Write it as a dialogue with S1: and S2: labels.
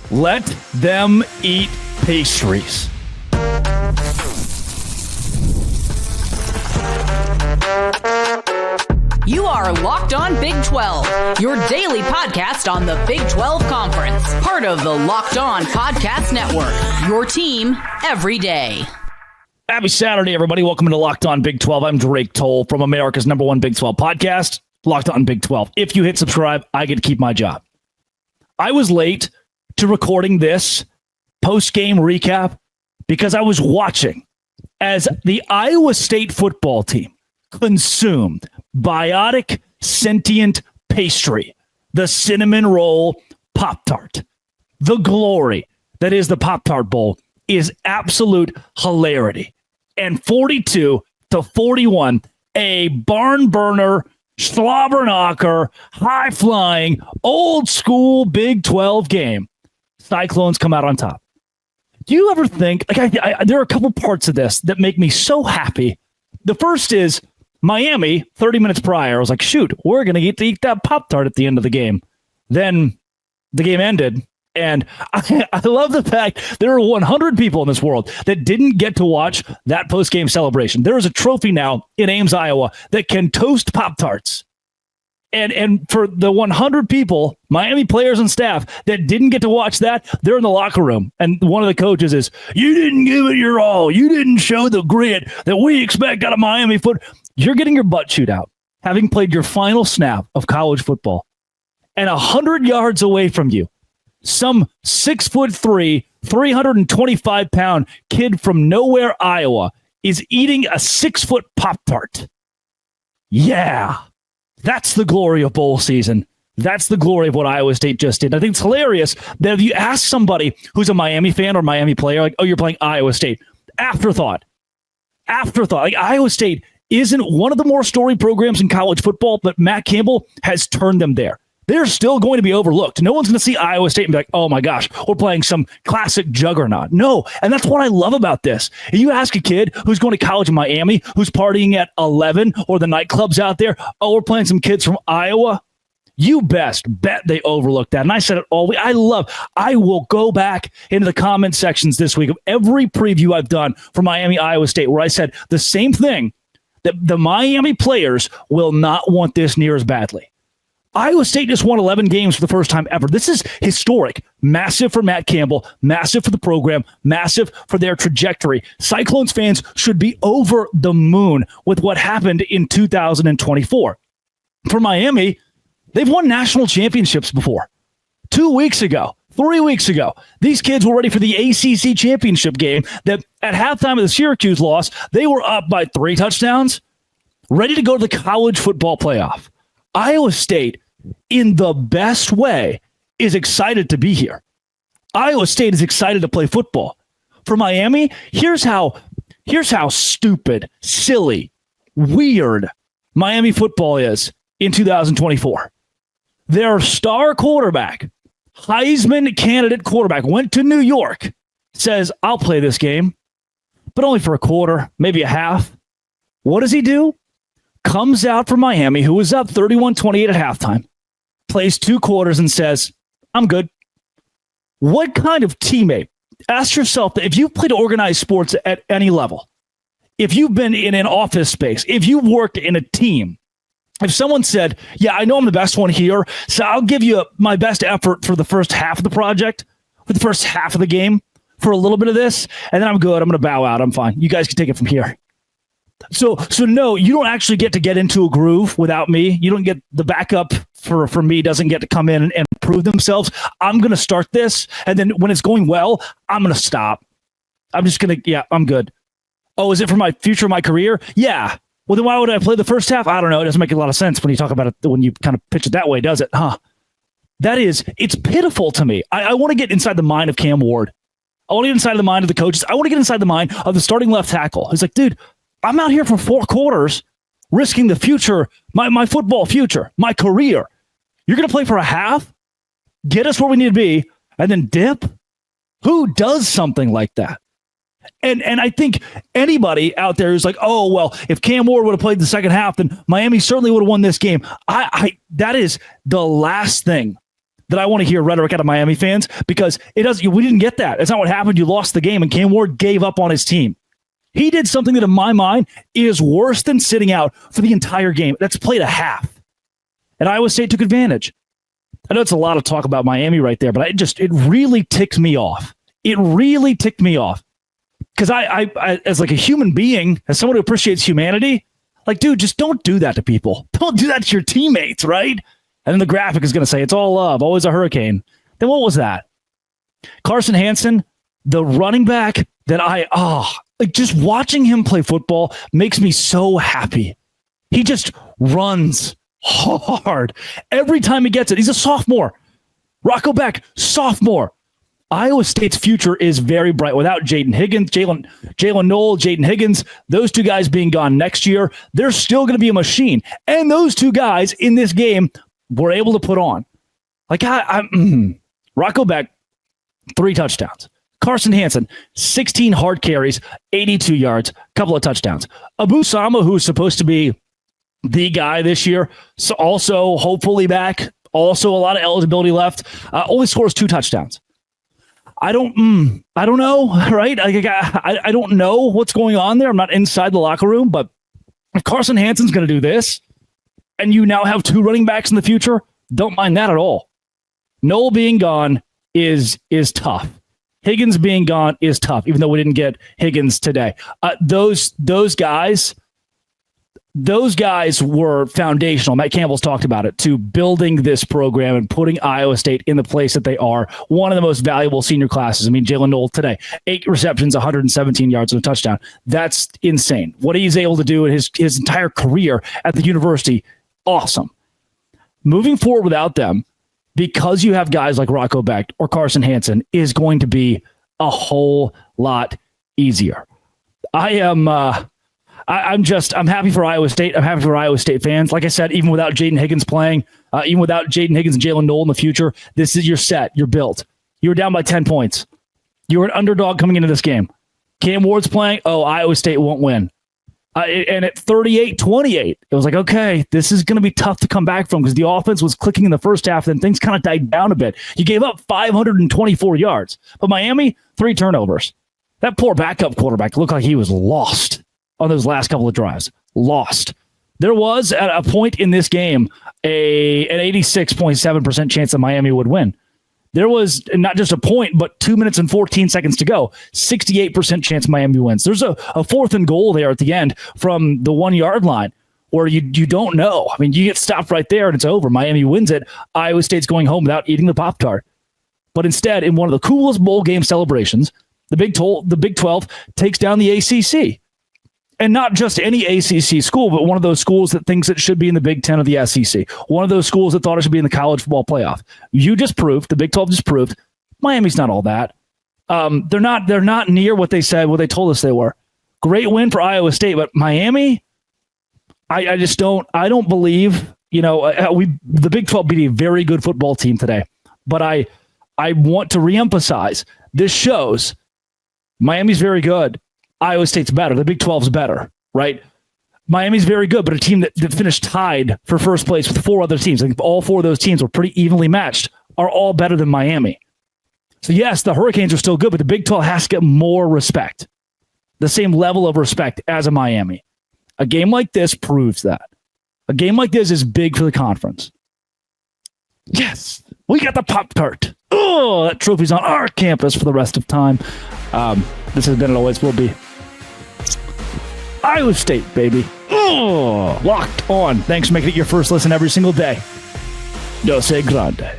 S1: Let them eat pastries.
S2: You are Locked On Big 12, your daily podcast on the Big 12 Conference. Part of the Locked On Podcast Network, your team every day.
S1: Happy Saturday, everybody. Welcome to Locked On Big 12. I'm Drake Toll from America's #1 Big 12 podcast, Locked On Big 12. If you hit subscribe, I get to keep my job. I was late to recording this post-game recap because I was watching as the Iowa State football team consumed biotic sentient pastry, the cinnamon roll Pop-Tart. The glory that is the Pop-Tart Bowl is absolute hilarity. And 42-41, a barn burner, slobber knocker, high flying, old school Big 12 game. Cyclones come out on top. Do you ever think, there are a couple parts of this that make me so happy. The first is Miami, 30 minutes prior, I was like, shoot, we're going to get to eat that Pop-Tart at the end of the game. Then the game ended. And I love the fact there are 100 people in this world that didn't get to watch that post-game celebration. There is a trophy now in Ames, Iowa that can toast Pop-Tarts. And for the 100 people, Miami players and staff that didn't get to watch that, they're in the locker room. And one of the coaches is, you didn't give it your all. You didn't show the grit that we expect out of Miami football. You're getting your butt chewed out, having played your final snap of college football. And 100 yards away from you, some 6'3", 325-pound kid from nowhere, Iowa, is eating a 6-foot Pop-Tart. Yeah, that's the glory of bowl season. That's the glory of what Iowa State just did. I think it's hilarious that if you ask somebody who's a Miami fan or Miami player, like, oh, you're playing Iowa State, afterthought. Like, Iowa State isn't one of the more storied programs in college football, but Matt Campbell has turned them there. They're still going to be overlooked. No one's going to see Iowa State and be like, oh my gosh, we're playing some classic juggernaut. No, and that's what I love about this. You ask a kid who's going to college in Miami, who's partying at 11 or the nightclubs out there, oh, we're playing some kids from Iowa. You best bet they overlooked that. And I said it all week. I will go back into the comment sections this week of every preview I've done for Miami, Iowa State, where I said the same thing, that the Miami players will not want this near as badly. Iowa State just won 11 games for the first time ever. This is historic. Massive for Matt Campbell, massive for the program, massive for their trajectory. Cyclones fans should be over the moon with what happened in 2024. For Miami, they've won national championships before. 2 weeks ago, 3 weeks ago, these kids were ready for the ACC championship game that at halftime of the Syracuse loss, they were up by 3 touchdowns, ready to go to the college football playoff. Iowa State, in the best way, is excited to be here. Iowa State is excited to play football. For Miami, here's how stupid, silly, weird Miami football is in 2024. Their star quarterback, Heisman candidate quarterback, went to New York, says, I'll play this game, but only for a quarter, maybe a half. What does he do? Comes out for Miami, who was up 31-28 at halftime, plays 2 quarters and says, I'm good. What kind of teammate? Ask yourself that if you've played organized sports at any level, if you've been in an office space, if you worked in a team, if someone said, yeah, I know I'm the best one here, so I'll give you my best effort for the first half of the project, for the first half of the game, for a little bit of this, and then I'm good. I'm going to bow out. I'm fine. You guys can take it from here. So no, you don't actually get to get into a groove without me. You don't get the backup for me doesn't get to come in and prove themselves. I'm going to start this, and then when it's going well, I'm going to stop. I'm just going to, I'm good. Oh, is it for my future, my career? Yeah. Well, then why would I play the first half? I don't know. It doesn't make a lot of sense when you talk about it, when you kind of pitch it that way, does it? It's pitiful to me. I want to get inside the mind of Cam Ward. I want to get inside the mind of the coaches. I want to get inside the mind of the starting left tackle. He's like, dude, I'm out here for 4 quarters risking the future, my football future, my career. You're going to play for a half, get us where we need to be, and then dip? Who does something like that? And I think anybody out there who's like, oh, well, if Cam Ward would have played the second half, then Miami certainly would have won this game. That is the last thing that I want to hear rhetoric out of Miami fans because we didn't get that. That's not what happened. You lost the game and Cam Ward gave up on his team. He did something that in my mind is worse than sitting out for the entire game. That's played a half. And Iowa State took advantage. I know it's a lot of talk about Miami right there, but it really ticked me off. It really ticked me off. Because I, as like a human being, as someone who appreciates humanity, like, dude, just don't do that to people. Don't do that to your teammates, right? And then the graphic is going to say, it's all love, always a hurricane. Then what was that? Carson Hansen, the running back that just watching him play football makes me so happy. He just runs hard every time he gets it. He's a sophomore. Rocco Becht, sophomore. Iowa State's future is very bright without Jalen Higgins, Jalen Noel, Jaden Higgins, those two guys being gone next year. They're still going to be a machine. And those two guys in this game were able to put on. Like, Rocco Becht, 3 touchdowns. Carson Hansen, 16 hard carries, 82 yards, couple of touchdowns. Abu Sama, who's supposed to be the guy this year, so also hopefully back, also a lot of eligibility left, only scores 2 touchdowns. I don't know, right? I don't know what's going on there. I'm not inside the locker room, but if Carson Hansen's going to do this, and you now have 2 running backs in the future, don't mind that at all. Noel being gone is tough. Higgins being gone is tough, even though we didn't get Higgins today. Those guys were foundational. Matt Campbell's talked about it, to building this program and putting Iowa State in the place that they are. One of the most valuable senior classes. I mean, Jalen Noel today, 8 receptions, 117 yards and a touchdown. That's insane. What he's able to do in his entire career at the university, awesome. Moving forward without them, because you have guys like Rocco Becht or Carson Hansen, is going to be a whole lot easier. I'm happy for Iowa State. I'm happy for Iowa State fans. Like I said, even without Jaden Higgins playing, even without Jaden Higgins and Jalen Noel in the future, this is your set. You're built. You were down by 10 points. You were an underdog coming into this game. Cam Ward's playing. Oh, Iowa State won't win. And at 38-28, it was like, okay, this is going to be tough to come back from because the offense was clicking in the first half, then things kind of died down a bit. You gave up 524 yards. But Miami, 3 turnovers. That poor backup quarterback looked like he was lost on those last couple of drives. Lost. There was, at a point in this game, an 86.7% chance that Miami would win. There was not just a point, but 2 minutes and 14 seconds to go. 68% chance Miami wins. There's a 4th and goal there at the end from the 1 yard line where you don't know. I mean, you get stopped right there and it's over. Miami wins it. Iowa State's going home without eating the Pop-Tart. But instead, in one of the coolest bowl game celebrations, the Big 12 takes down the ACC. And not just any ACC school, but one of those schools that thinks it should be in the Big 10 of the SEC. One of those schools that thought it should be in the college football playoff. You just proved, the Big 12 just proved, Miami's not all that. They're not near what they said, what they told us they were. Great win for Iowa State, but Miami, I don't believe, the Big 12 beat a very good football team today. But I want to reemphasize, this shows Miami's very good. Iowa State's better. The Big 12's better, right? Miami's very good, but a team that finished tied for first place with 4 other teams. I think all 4 of those teams were pretty evenly matched, are all better than Miami. So yes, the Hurricanes are still good, but the Big 12 has to get more respect. The same level of respect as a Miami. A game like this proves that. A game like this is big for the conference. Yes, we got the Pop-Tart. Oh, that trophy's on our campus for the rest of time. This has been and always will be Iowa State, baby. Oh, locked on. Thanks for making it your first listen every single day. Dose grande.